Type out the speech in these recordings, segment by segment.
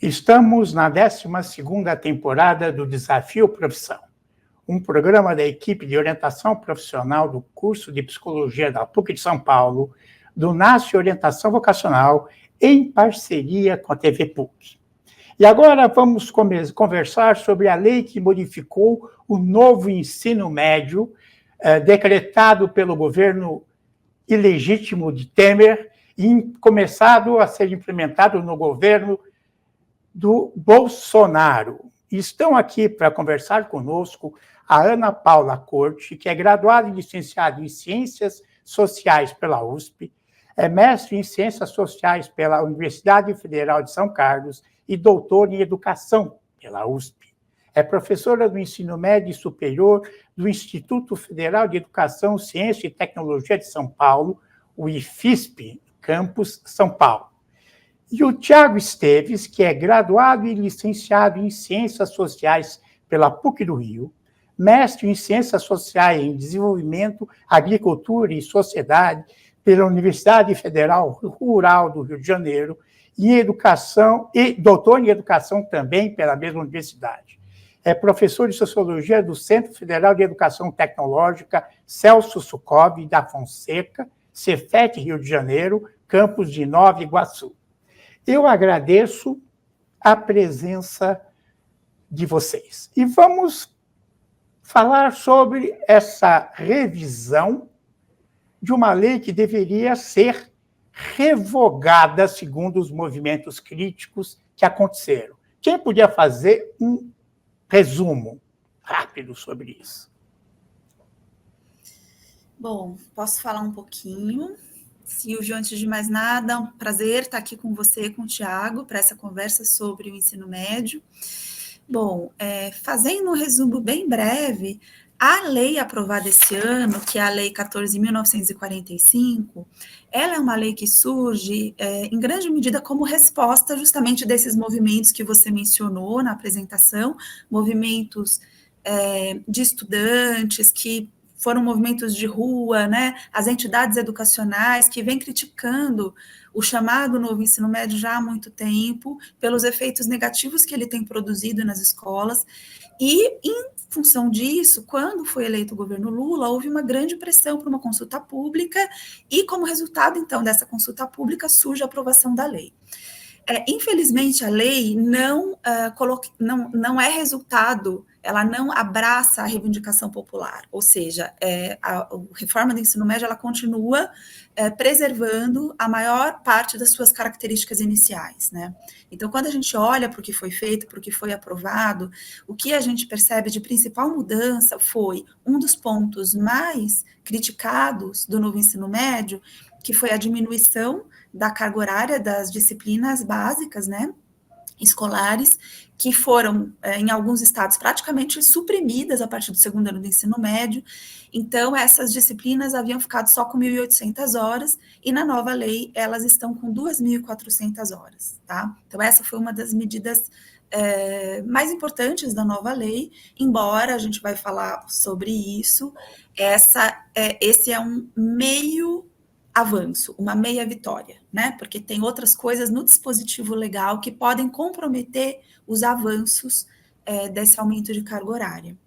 Estamos na 12ª temporada do Desafio Profissão, um programa da equipe de orientação profissional do curso de Psicologia da PUC de São Paulo, do NASF Orientação Vocacional, em parceria com a TV PUC. E agora vamos conversar sobre a lei que modificou o novo ensino médio, decretado pelo governo ilegítimo de Temer e começado a ser implementado no governo do Bolsonaro. Estão aqui para conversar conosco a Ana Paula Corte, que é graduada e licenciada em Ciências Sociais pela USP, é mestre em Ciências Sociais pela Universidade Federal de São Carlos e doutora em Educação pela USP. É professora do Ensino Médio e Superior do Instituto Federal de Educação, Ciência e Tecnologia de São Paulo, o IFISP, Campus São Paulo. E o Tiago Esteves, que é graduado e licenciado em Ciências Sociais pela PUC do Rio, mestre em Ciências Sociais em Desenvolvimento, Agricultura e Sociedade pela Universidade Federal Rural do Rio de Janeiro e Educação e doutor em Educação também pela mesma universidade. É professor de Sociologia do Centro Federal de Educação Tecnológica Celso Sukov da Fonseca, Cefet, Rio de Janeiro, campus de Nova Iguaçu. Eu agradeço a presença de vocês. E vamos falar sobre essa revisão de uma lei que deveria ser revogada, segundo os movimentos críticos que aconteceram. Quem podia fazer um resumo rápido sobre isso? Bom, posso falar um pouquinho. Silvio, antes de mais nada, é um prazer estar aqui com você, com o Tiago, para essa conversa sobre o ensino médio. Bom, fazendo um resumo bem breve, a lei aprovada esse ano, que é a Lei 14.945, ela é uma lei que surge, em grande medida, como resposta justamente desses movimentos que você mencionou na apresentação, movimentos de estudantes que foram movimentos de rua, né? As entidades educacionais que vêm criticando o chamado novo ensino médio já há muito tempo, pelos efeitos negativos que ele tem produzido nas escolas. E, em função disso, quando foi eleito o governo Lula, houve uma grande pressão por uma consulta pública, e, como resultado, então, dessa consulta pública, surge a aprovação da lei. Infelizmente, a lei não é resultado, ela não abraça a reivindicação popular, ou seja, a reforma do ensino médio ela continua preservando a maior parte das suas características iniciais, né? Então, quando a gente olha para o que foi feito, para o que foi aprovado, o que a gente percebe de principal mudança foi um dos pontos mais criticados do novo ensino médio, que foi a diminuição da carga horária das disciplinas básicas, né, escolares, que foram, em alguns estados, praticamente suprimidas a partir do segundo ano do ensino médio. Então, essas disciplinas haviam ficado só com 1.800 horas, e na nova lei elas estão com 2.400 horas, tá? Então, essa foi uma das medidas mais importantes da nova lei, embora a gente vai falar sobre isso, esse é um meio avanço, uma meia vitória, né? Porque tem outras coisas no dispositivo legal que podem comprometer os avanços desse aumento de carga horária.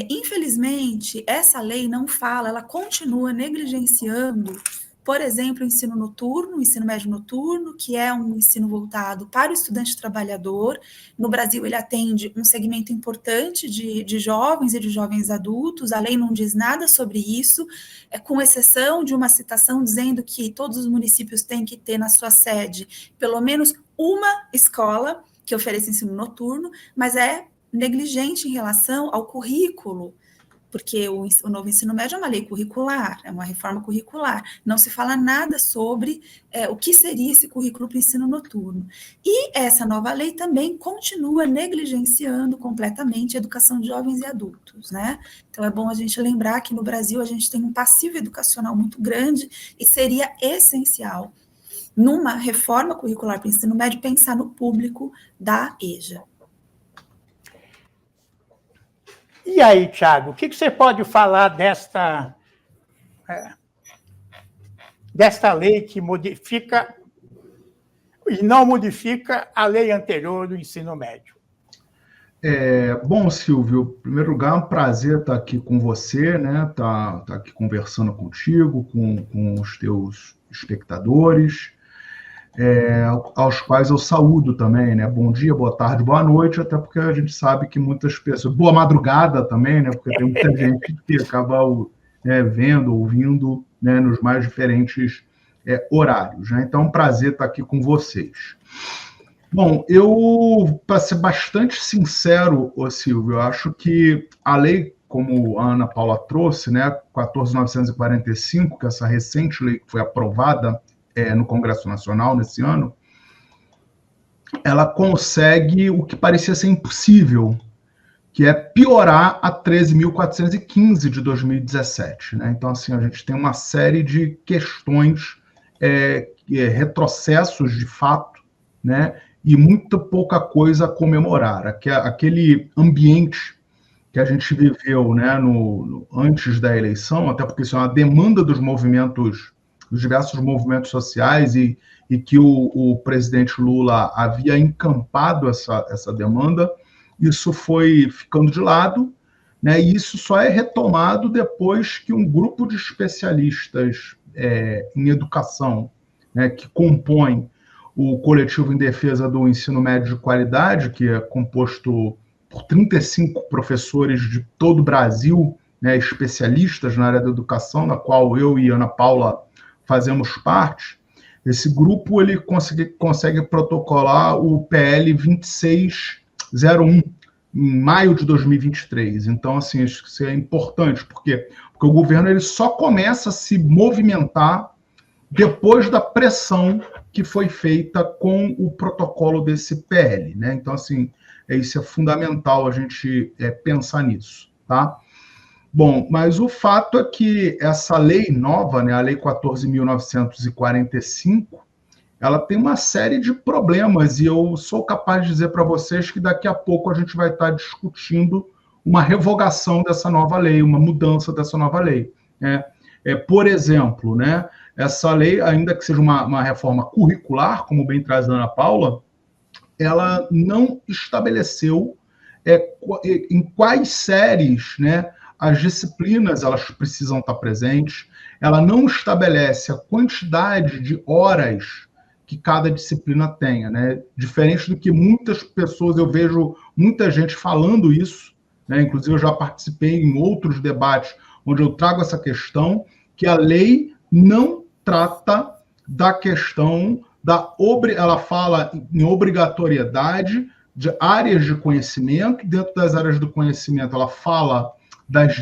Infelizmente, essa lei não fala, ela continua negligenciando, por exemplo, o ensino noturno, o ensino médio noturno, que é um ensino voltado para o estudante trabalhador. No Brasil, ele atende um segmento importante de jovens e de jovens adultos. A lei não diz nada sobre isso, com exceção de uma citação dizendo que todos os municípios têm que ter na sua sede pelo menos uma escola que ofereça ensino noturno, mas é negligente em relação ao currículo, porque o novo ensino médio é uma lei curricular, é uma reforma curricular, não se fala nada sobre o que seria esse currículo para o ensino noturno. E essa nova lei também continua negligenciando completamente a educação de jovens e adultos, né? Então é bom a gente lembrar que no Brasil a gente tem um passivo educacional muito grande e seria essencial, numa reforma curricular para o ensino médio, pensar no público da EJA. E aí, Tiago, o que você pode falar desta lei que modifica e não modifica a lei anterior do ensino médio. Bom, Silvio, em primeiro lugar, é um prazer estar aqui com você, né? Tá aqui conversando contigo, com os teus espectadores, aos quais eu saúdo também, né? Bom dia, boa tarde, boa noite, até porque a gente sabe que muitas pessoas... Boa madrugada também, né? Porque tem muita gente que acaba vendo, ouvindo, né, nos mais diferentes horários, né? Então, é um prazer estar aqui com vocês. Bom, para ser bastante sincero, Silvio, eu acho que a lei, como a Ana Paula trouxe, né, 14.945, que é essa recente lei que foi aprovada no Congresso Nacional nesse ano, ela consegue o que parecia ser impossível, que é piorar a 13.415 de 2017. Né? Então, assim, a gente tem uma série de questões, retrocessos de fato, né? E muito pouca coisa a comemorar. Aquele ambiente que a gente viveu, né, antes da eleição, até porque isso é uma demanda dos movimentos, dos diversos movimentos sociais, e que o presidente Lula havia encampado essa demanda, isso foi ficando de lado, né, e isso só é retomado depois que um grupo de especialistas em educação, né, que compõe o Coletivo em Defesa do Ensino Médio de Qualidade, que é composto por 35 professores de todo o Brasil, né, especialistas na área da educação, na qual eu e Ana Paula fazemos parte. Esse grupo ele consegue protocolar o PL 2601 em maio de 2023. Então, assim, isso é importante, porque o governo ele só começa a se movimentar depois da pressão que foi feita com o protocolo desse PL, né? Então, assim, isso é fundamental a gente pensar nisso, tá? Bom, mas o fato é que essa lei nova, né, a Lei 14.945, ela tem uma série de problemas, e eu sou capaz de dizer para vocês que daqui a pouco a gente vai estar discutindo uma revogação dessa nova lei, uma mudança dessa nova lei, né? Por exemplo, né, essa lei, ainda que seja uma reforma curricular, como bem traz a Ana Paula, ela não estabeleceu em quais séries, né, as disciplinas elas precisam estar presentes, ela não estabelece a quantidade de horas que cada disciplina tenha, né? Diferente do que muitas pessoas, eu vejo muita gente falando isso, né? Inclusive eu já participei em outros debates onde eu trago essa questão, que a lei não trata da questão ela fala em obrigatoriedade de áreas de conhecimento. Dentro das áreas do conhecimento, ela fala das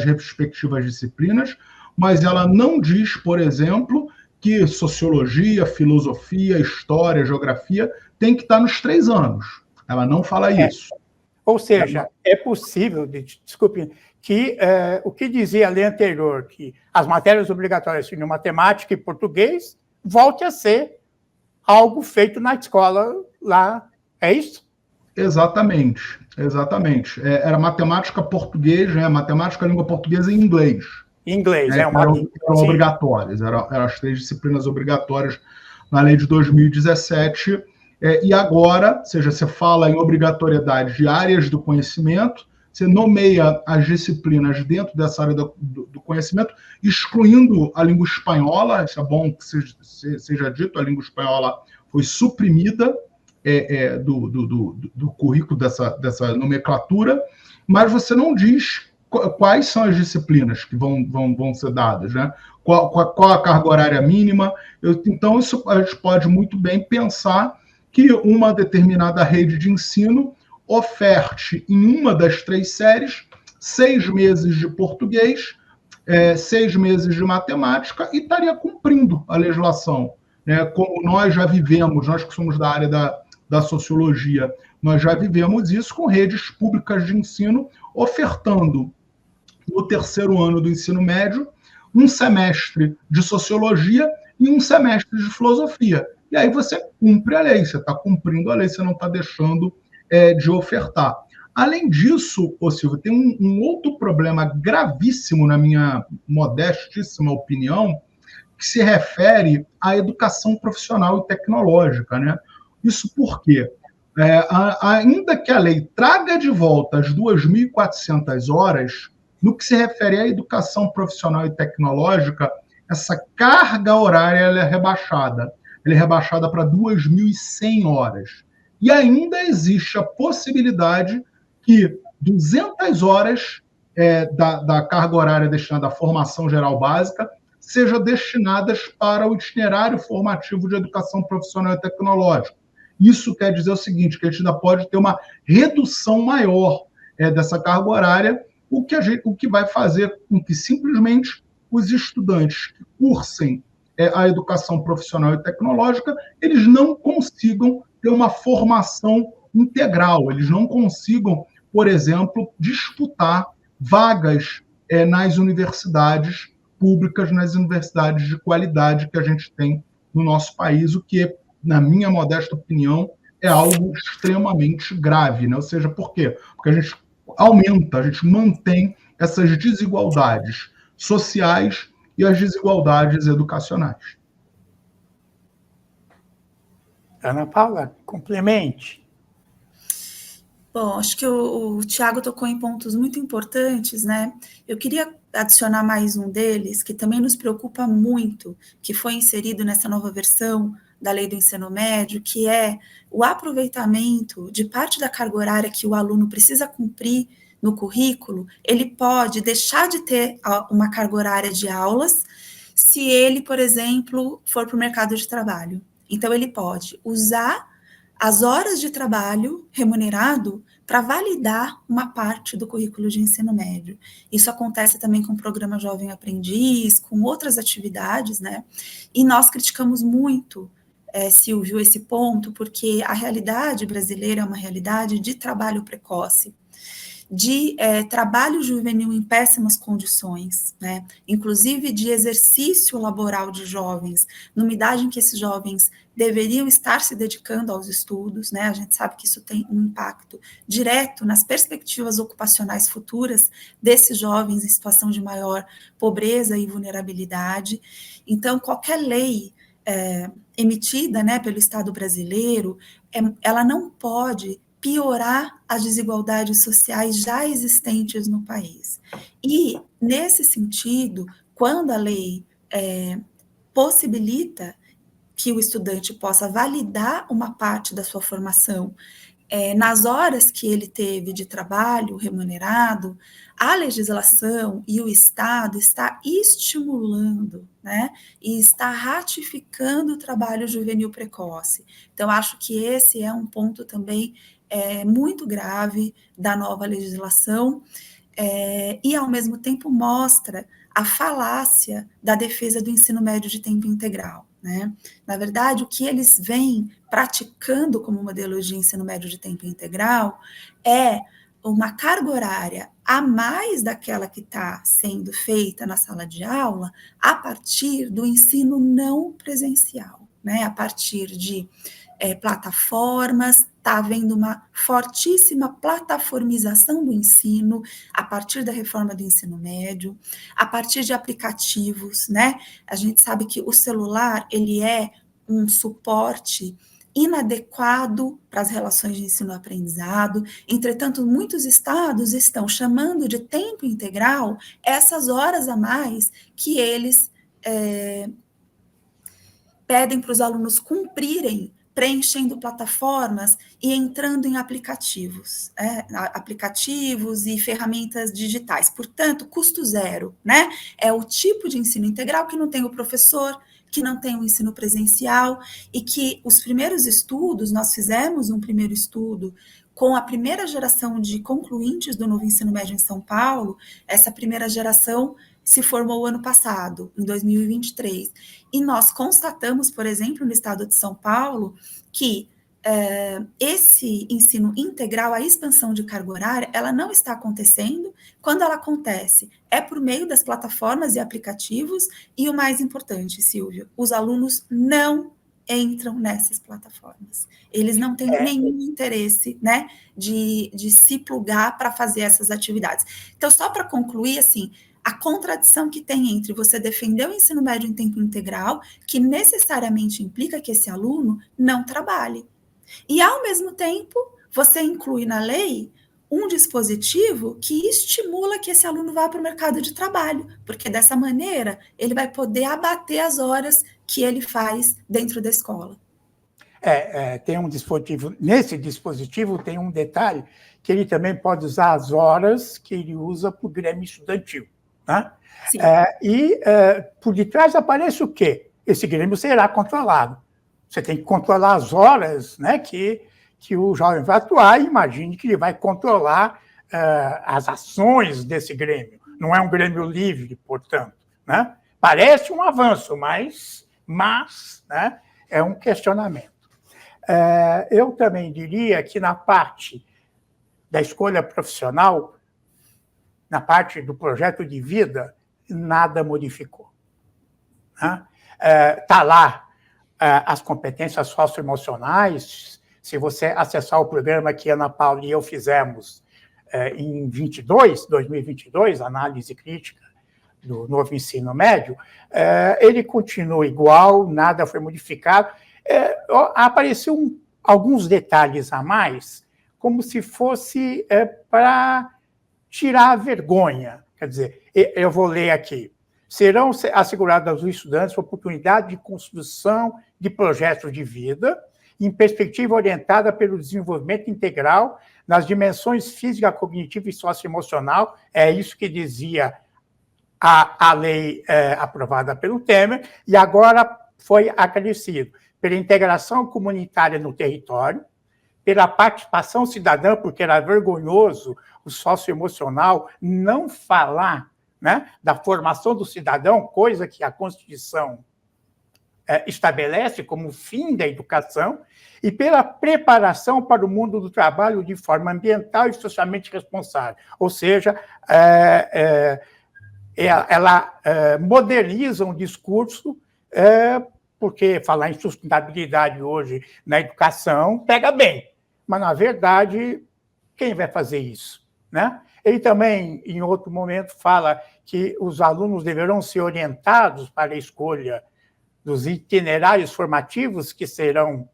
respectivas disciplinas, mas ela não diz, por exemplo, que sociologia, filosofia, história, geografia tem que estar nos 3 anos. Ela não fala isso. Ou seja, é possível, desculpe, que o que dizia a lei anterior, que as matérias obrigatórias seriam matemática e português, volte a ser algo feito na escola lá. É isso? Exatamente. Era matemática, português, né? Matemática, língua portuguesa e inglês. Inglês, eram obrigatórias, eram as 3 disciplinas obrigatórias na lei de 2017. E agora, ou seja, você fala em obrigatoriedade de áreas do conhecimento, você nomeia as disciplinas dentro dessa área do conhecimento, excluindo a língua espanhola. Isso é bom que seja dito, a língua espanhola foi suprimida do currículo dessa nomenclatura, mas você não diz quais são as disciplinas que vão ser dadas, né? Qual a carga horária mínima. Então, isso a gente pode muito bem pensar que uma determinada rede de ensino oferte em uma das 3 séries 6 meses de português, 6 meses de matemática, e estaria cumprindo a legislação, né? Como nós já vivemos, nós que somos da área da sociologia, nós já vivemos isso com redes públicas de ensino ofertando no 3º ano do ensino médio um semestre de sociologia e um semestre de filosofia. E aí você cumpre a lei, você está cumprindo a lei, você não está deixando de ofertar. Além disso, Silvio, tem um outro problema gravíssimo, na minha modestíssima opinião, que se refere à educação profissional e tecnológica, né? Isso porque, ainda que a lei traga de volta as 2.400 horas, no que se refere à educação profissional e tecnológica, essa carga horária ela é rebaixada. Ela é rebaixada para 2.100 horas. E ainda existe a possibilidade que 200 horas da carga horária destinada à formação geral básica sejam destinadas para o itinerário formativo de educação profissional e tecnológica. Isso quer dizer o seguinte, que a gente ainda pode ter uma redução maior dessa carga horária, o que vai fazer com que simplesmente os estudantes que cursem a educação profissional e tecnológica, eles não consigam ter uma formação integral, eles não consigam, por exemplo, disputar vagas nas universidades públicas, nas universidades de qualidade que a gente tem no nosso país, o que, na minha modesta opinião, é algo extremamente grave, né? Ou seja, por quê? Porque a gente aumenta, a gente mantém essas desigualdades sociais e as desigualdades educacionais. Ana Paula, complemente. Bom, acho que o Tiago tocou em pontos muito importantes, né? Eu queria adicionar mais um deles, que também nos preocupa muito, que foi inserido nessa nova versão da Lei do Ensino Médio, que é o aproveitamento de parte da carga horária que o aluno precisa cumprir no currículo. Ele pode deixar de ter uma carga horária de aulas se ele, por exemplo, for para o mercado de trabalho. Então, ele pode usar as horas de trabalho remunerado para validar uma parte do currículo de ensino médio. Isso acontece também com o programa Jovem Aprendiz, com outras atividades, né? E nós criticamos muito, Silvio, esse ponto, porque a realidade brasileira é uma realidade de trabalho precoce, de trabalho juvenil em péssimas condições, né? Inclusive de exercício laboral de jovens, numa idade em que esses jovens deveriam estar se dedicando aos estudos, né? A gente sabe que isso tem um impacto direto nas perspectivas ocupacionais futuras desses jovens em situação de maior pobreza e vulnerabilidade. Então, qualquer lei emitida, né, pelo Estado brasileiro, ela não pode piorar as desigualdades sociais já existentes no país. E, nesse sentido, quando a lei possibilita que o estudante possa validar uma parte da sua formação nas horas que ele teve de trabalho remunerado, a legislação e o Estado está estimulando, né, e está ratificando o trabalho juvenil precoce. Então, acho que esse é um ponto também muito grave da nova legislação, e, ao mesmo tempo, mostra a falácia da defesa do ensino médio de tempo integral, né? Na verdade, o que eles vêm praticando como modelo de ensino médio de tempo integral é uma carga horária a mais daquela que está sendo feita na sala de aula a partir do ensino não presencial, né? A partir de plataformas, está havendo uma fortíssima plataformização do ensino a partir da reforma do ensino médio, a partir de aplicativos, né? A gente sabe que o celular, ele é um suporte inadequado para as relações de ensino-aprendizado. Entretanto, muitos estados estão chamando de tempo integral essas horas a mais que eles pedem para os alunos cumprirem, preenchendo plataformas e entrando em aplicativos e ferramentas digitais. Portanto, custo zero, né? É o tipo de ensino integral que não tem o professor, que não tem o ensino presencial, e que os primeiros estudos, nós fizemos um primeiro estudo com a primeira geração de concluintes do novo ensino médio em São Paulo. Essa primeira geração se formou ano passado, em 2023, e nós constatamos, por exemplo, no estado de São Paulo, que esse ensino integral, a expansão de carga horária, ela não está acontecendo. Quando ela acontece, é por meio das plataformas e aplicativos, e o mais importante, Silvio, os alunos não entram nessas plataformas. Eles não têm nenhum interesse, né, de se plugar para fazer essas atividades. Então, só para concluir, assim, a contradição que tem entre você defender o ensino médio em tempo integral, que necessariamente implica que esse aluno não trabalhe. E, ao mesmo tempo, você inclui na lei um dispositivo que estimula que esse aluno vá para o mercado de trabalho, porque dessa maneira ele vai poder abater as horas que ele faz dentro da escola. Tem um dispositivo, nesse dispositivo tem um detalhe, que ele também pode usar as horas que ele usa para o Grêmio Estudantil. Né? Por detrás aparece o quê? Esse Grêmio será controlado. Você tem que controlar as horas, né, que o jovem vai atuar, e imagine que ele vai controlar as ações desse Grêmio. Não é um Grêmio livre, portanto. Né? Parece um avanço, mas né, é um questionamento. Eu também diria que na parte da escolha profissional, na parte do projeto de vida, nada modificou. Está lá as competências socioemocionais. Se você acessar o programa que Ana Paula e eu fizemos em 2022, análise crítica do novo ensino médio, ele continua igual, nada foi modificado. Apareceu alguns detalhes a mais, como se fosse para tirar a vergonha. Quer dizer, eu vou ler aqui. Serão asseguradas aos estudantes a oportunidade de construção de projetos de vida em perspectiva orientada pelo desenvolvimento integral nas dimensões física, cognitiva e socioemocional. É isso que dizia a lei aprovada pelo Temer, e agora foi acrescido pela integração comunitária no território, pela participação cidadã, porque era vergonhoso o socioemocional não falar, né, da formação do cidadão, coisa que a Constituição estabelece como fim da educação, e pela preparação para o mundo do trabalho de forma ambiental e socialmente responsável. Ou seja, ela moderniza um discurso, porque falar em sustentabilidade hoje na educação pega bem, mas, na verdade, quem vai fazer isso? Né? Ele também, em outro momento, fala que os alunos deverão ser orientados para a escolha dos itinerários formativos, que serão,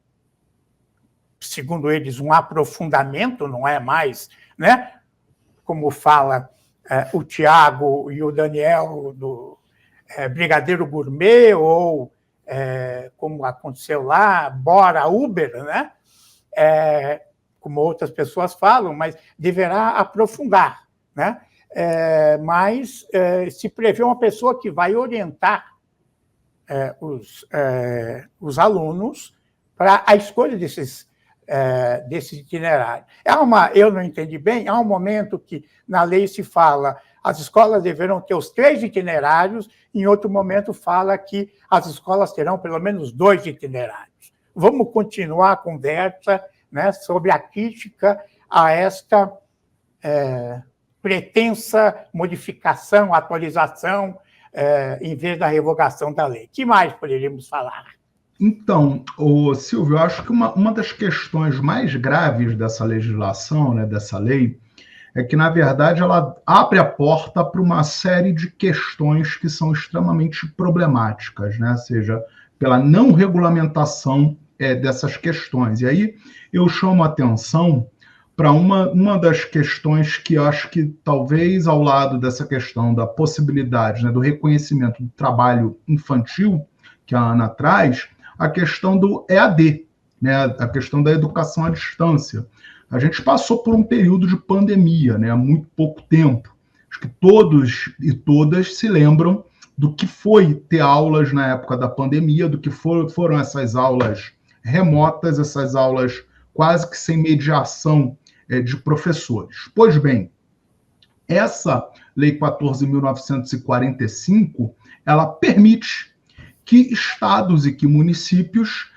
segundo eles, um aprofundamento, não é mais, né? Como fala o Tiago e o Daniel do Brigadeiro Gourmet, ou como aconteceu lá, Bora Uber, né? Como outras pessoas falam, mas deverá aprofundar, né? Mas se prevê uma pessoa que vai orientar os alunos para a escolha desse itinerário. Eu não entendi bem, há um momento que na lei se fala as escolas deverão ter os 3 itinerários, em outro momento fala que as escolas terão pelo menos 2 itinerários. Vamos continuar a conversa, né, sobre a crítica a esta pretensa modificação, atualização, em vez da revogação da lei. O que mais poderíamos falar? Então, Silvio, eu acho que uma das questões mais graves dessa legislação, né, dessa lei, é que, na verdade, ela abre a porta para uma série de questões que são extremamente problemáticas, né? Ou seja, pela não regulamentação dessas questões. E aí eu chamo a atenção para uma das questões que eu acho que talvez ao lado dessa questão da possibilidade, né, do reconhecimento do trabalho infantil, que a Ana traz, a questão do EAD, né, a questão da educação à distância. A gente passou por um período de pandemia, né, há muito pouco tempo. Acho que todos e todas se lembram do que foi ter aulas na época da pandemia, do que foram essas aulas remotas, essas aulas quase que sem mediação de professores. Pois bem, essa Lei 14.945, ela permite que estados e que municípios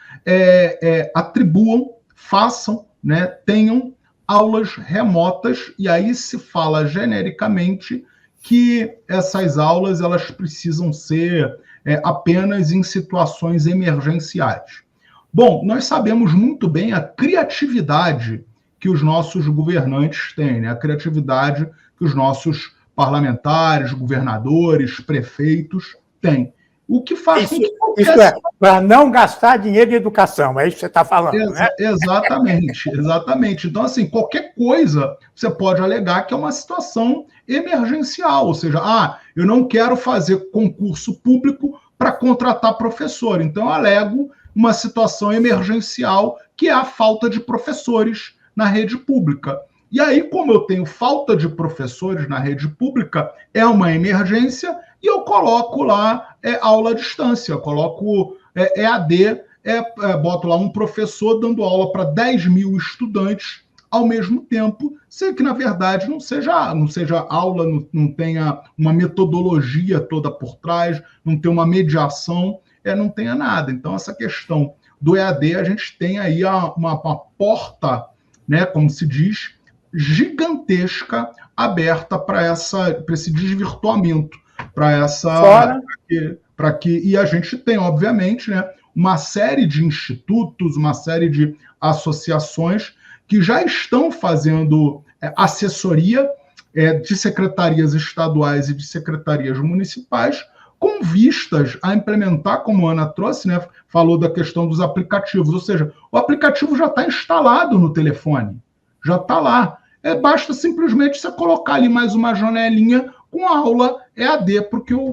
atribuam, façam, né, tenham aulas remotas, e aí se fala genericamente que essas aulas elas precisam ser apenas em situações emergenciais. Bom, nós sabemos muito bem a criatividade que os nossos governantes têm, né? A criatividade que os nossos parlamentares, governadores, prefeitos têm. O que faz com que isso é, para não gastar dinheiro em educação, é isso que você está falando, né? Exatamente, exatamente. Então, assim, qualquer coisa você pode alegar que é uma situação emergencial, ou seja, eu não quero fazer concurso público para contratar professor, então eu alego uma situação emergencial que é a falta de professores na rede pública. E aí, como eu tenho falta de professores na rede pública, é uma emergência, e eu coloco lá aula à distância, coloco EAD, boto lá um professor dando aula para 10 mil estudantes ao mesmo tempo, sem que, na verdade, não seja aula, não tenha uma metodologia toda por trás, não tenha uma mediação, não tenha nada. Então, essa questão do EAD, a gente tem aí uma porta, né, como se diz, gigantesca aberta para esse desvirtuamento, e a gente tem, obviamente, né, uma série de institutos, uma série de associações que já estão fazendo assessoria de secretarias estaduais e de secretarias municipais com vistas a implementar, como a Ana trouxe, né, falou da questão dos aplicativos, ou seja, o aplicativo já está instalado no telefone, já está lá. Basta simplesmente você colocar ali mais uma janelinha com a aula EAD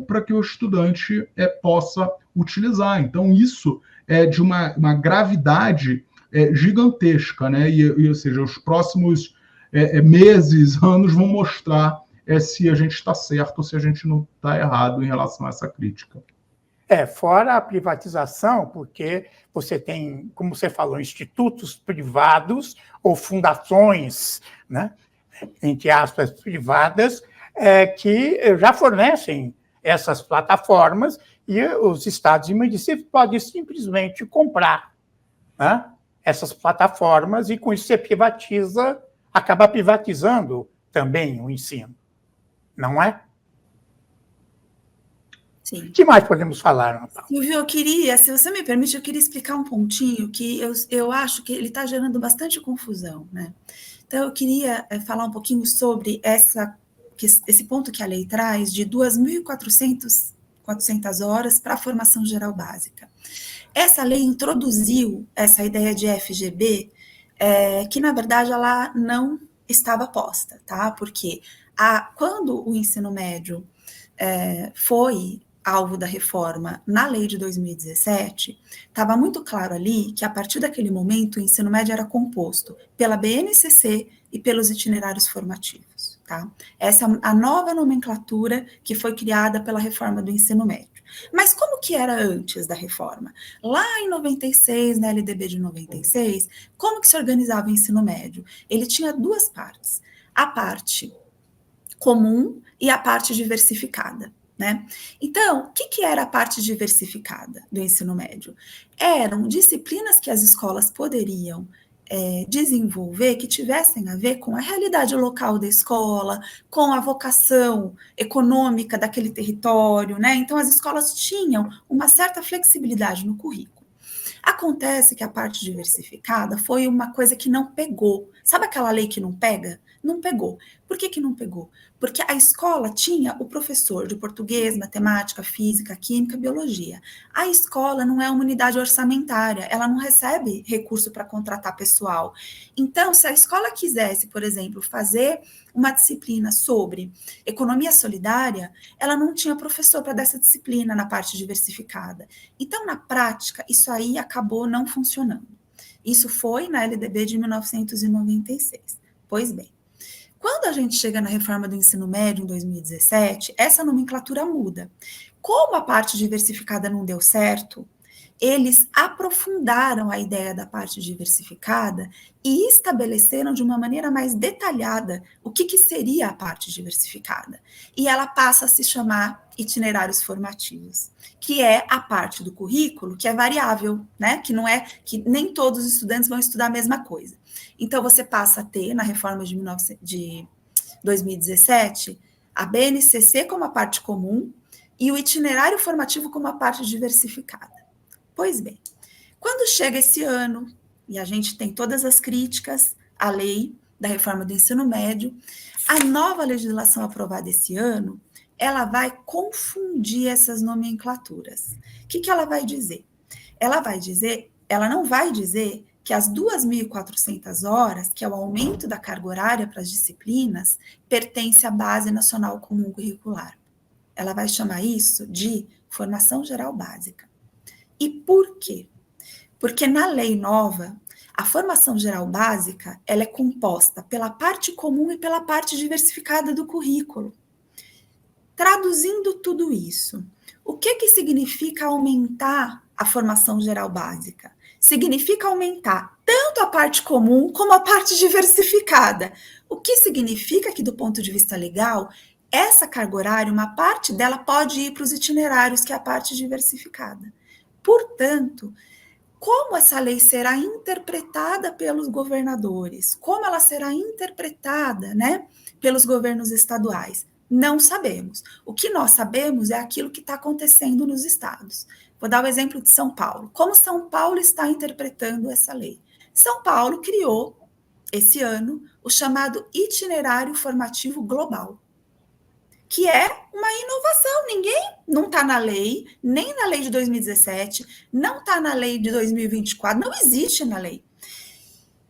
para que o estudante possa utilizar. Então, isso é de uma gravidade gigantesca, né? Ou seja, os próximos meses, anos vão mostrar se a gente está certo ou se a gente não está errado em relação a essa crítica. Fora a privatização, porque você tem, como você falou, institutos privados ou fundações, né, entre aspas, privadas, que já fornecem essas plataformas e os estados e municípios podem simplesmente comprar, né, essas plataformas e com isso você acaba privatizando também o ensino, não é? Sim. O que mais podemos falar, Ana Paula? Silvio, eu queria, se você me permite, eu queria explicar um pontinho que eu acho que ele está gerando bastante confusão, né? Então, eu queria falar um pouquinho sobre esse ponto que a lei traz de 2.400 horas para a formação geral básica. Essa lei introduziu essa ideia de FGB, que, na verdade, ela não estava posta, tá? Porque quando o ensino médio foi alvo da reforma na lei de 2017, estava muito claro ali que, a partir daquele momento, o ensino médio era composto pela BNCC e pelos itinerários formativos, tá? Essa é a nova nomenclatura que foi criada pela reforma do ensino médio. Mas como que era antes da reforma? Lá em 96, na LDB de 96, como que se organizava o ensino médio? Ele tinha duas partes, a parte comum e a parte diversificada, né? Então, o que era a parte diversificada do ensino médio? Eram disciplinas que as escolas poderiam desenvolver que tivessem a ver com a realidade local da escola, com a vocação econômica daquele território, né? Então, as escolas tinham uma certa flexibilidade no currículo. Acontece que a parte diversificada foi uma coisa que não pegou. Sabe aquela lei que não pega? Não pegou. Por que não pegou? Porque a escola tinha o professor de português, matemática, física, química, biologia. A escola não é uma unidade orçamentária, ela não recebe recurso para contratar pessoal. Então, se a escola quisesse, por exemplo, fazer uma disciplina sobre economia solidária, ela não tinha professor para dar essa disciplina na parte diversificada. Então, na prática, isso aí acabou não funcionando. Isso foi na LDB de 1996. Pois bem, quando a gente chega na reforma do ensino médio em 2017, essa nomenclatura muda. Como a parte diversificada não deu certo, eles aprofundaram a ideia da parte diversificada e estabeleceram de uma maneira mais detalhada o que seria a parte diversificada. E ela passa a se chamar itinerários formativos, que é a parte do currículo que é variável, né? Que não é que nem todos os estudantes vão estudar a mesma coisa. Então, você passa a ter, na reforma de 2017, a BNCC como a parte comum e o itinerário formativo como a parte diversificada. Pois bem, quando chega esse ano, e a gente tem todas as críticas à lei, da reforma do ensino médio. A nova legislação aprovada esse ano, ela vai confundir essas nomenclaturas. O que ela vai dizer? Ela não vai dizer que as 2.400 horas, que é o aumento da carga horária para as disciplinas, pertence à Base Nacional Comum Curricular. Ela vai chamar isso de formação geral básica. E por quê? Porque na lei nova, a formação geral básica, ela é composta pela parte comum e pela parte diversificada do currículo. Traduzindo tudo isso, o que significa aumentar a formação geral básica? Significa aumentar tanto a parte comum como a parte diversificada. O que significa que, do ponto de vista legal, essa carga horária, uma parte dela pode ir para os itinerários, que é a parte diversificada. Portanto, como essa lei será interpretada pelos governadores? Como ela será interpretada, pelos governos estaduais? Não sabemos. O que nós sabemos é aquilo que está acontecendo nos estados. Vou dar o exemplo de São Paulo. Como São Paulo está interpretando essa lei? São Paulo criou, esse ano, o chamado Itinerário Formativo Global, que é uma inovação. Ninguém não está na lei, nem na lei de 2017, não está na lei de 2024, não existe na lei.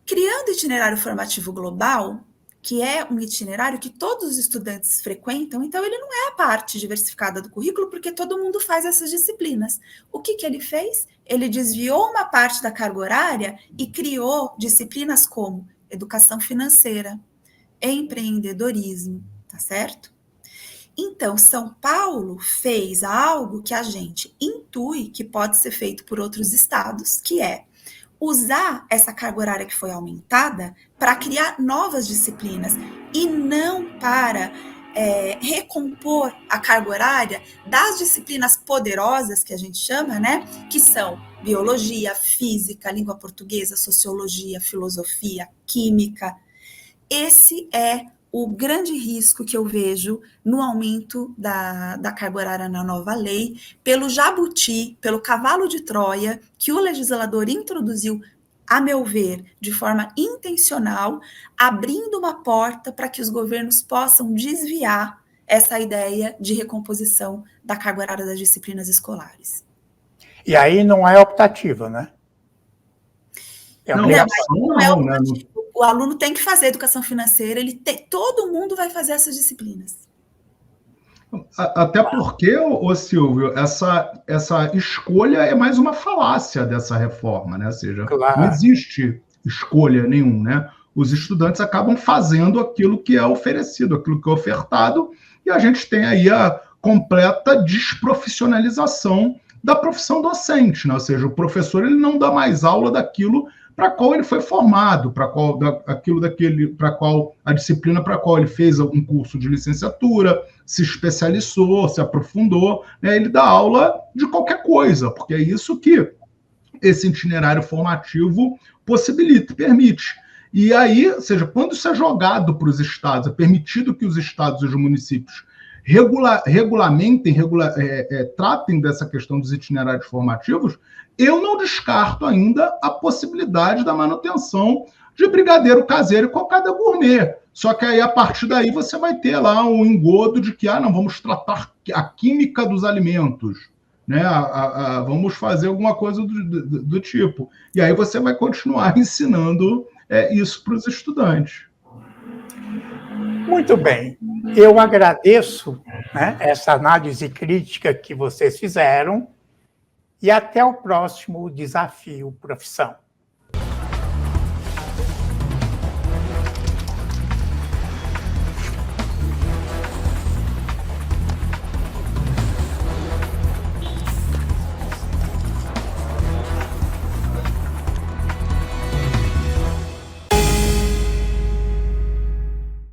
Criando o Itinerário Formativo Global, que é um itinerário que todos os estudantes frequentam, então ele não é a parte diversificada do currículo, porque todo mundo faz essas disciplinas. O que ele fez? Ele desviou uma parte da carga horária e criou disciplinas como educação financeira, empreendedorismo, tá certo? Então, São Paulo fez algo que a gente intui que pode ser feito por outros estados, que é usar essa carga horária que foi aumentada para criar novas disciplinas e não para recompor a carga horária das disciplinas poderosas, que a gente chama, que são biologia, física, língua portuguesa, sociologia, filosofia, química. Esse é o grande risco que eu vejo no aumento da carga horária na nova lei, pelo jabuti, pelo cavalo de Troia, que o legislador introduziu, a meu ver, de forma intencional, abrindo uma porta para que os governos possam desviar essa ideia de recomposição da carga horária das disciplinas escolares. E aí não é optativa, né? Não é optativa. O aluno tem que fazer educação financeira, todo mundo vai fazer essas disciplinas. Até porque, Silvio, essa escolha é mais uma falácia dessa reforma, né? Ou seja, não existe escolha nenhuma, Os estudantes acabam fazendo aquilo que é oferecido, aquilo que é ofertado, e a gente tem aí a completa desprofissionalização da profissão docente, Ou seja, o professor ele não dá mais aula daquilo para qual ele foi formado, para qual a disciplina para qual ele fez um curso de licenciatura, se especializou, se aprofundou, Ele dá aula de qualquer coisa, porque é isso que esse itinerário formativo possibilita, permite. E aí, ou seja, quando isso é jogado para os estados, é permitido que os estados e os municípios regulamentem, tratem dessa questão dos itinerários formativos, eu não descarto ainda a possibilidade da manutenção de brigadeiro caseiro e cocada gourmet. Só que aí, a partir daí, você vai ter lá um engodo de que, não, vamos tratar a química dos alimentos, vamos fazer alguma coisa do tipo. E aí você vai continuar ensinando isso para os estudantes. Muito bem. Eu agradeço essa análise crítica que vocês fizeram e até o próximo Desafio Profissão.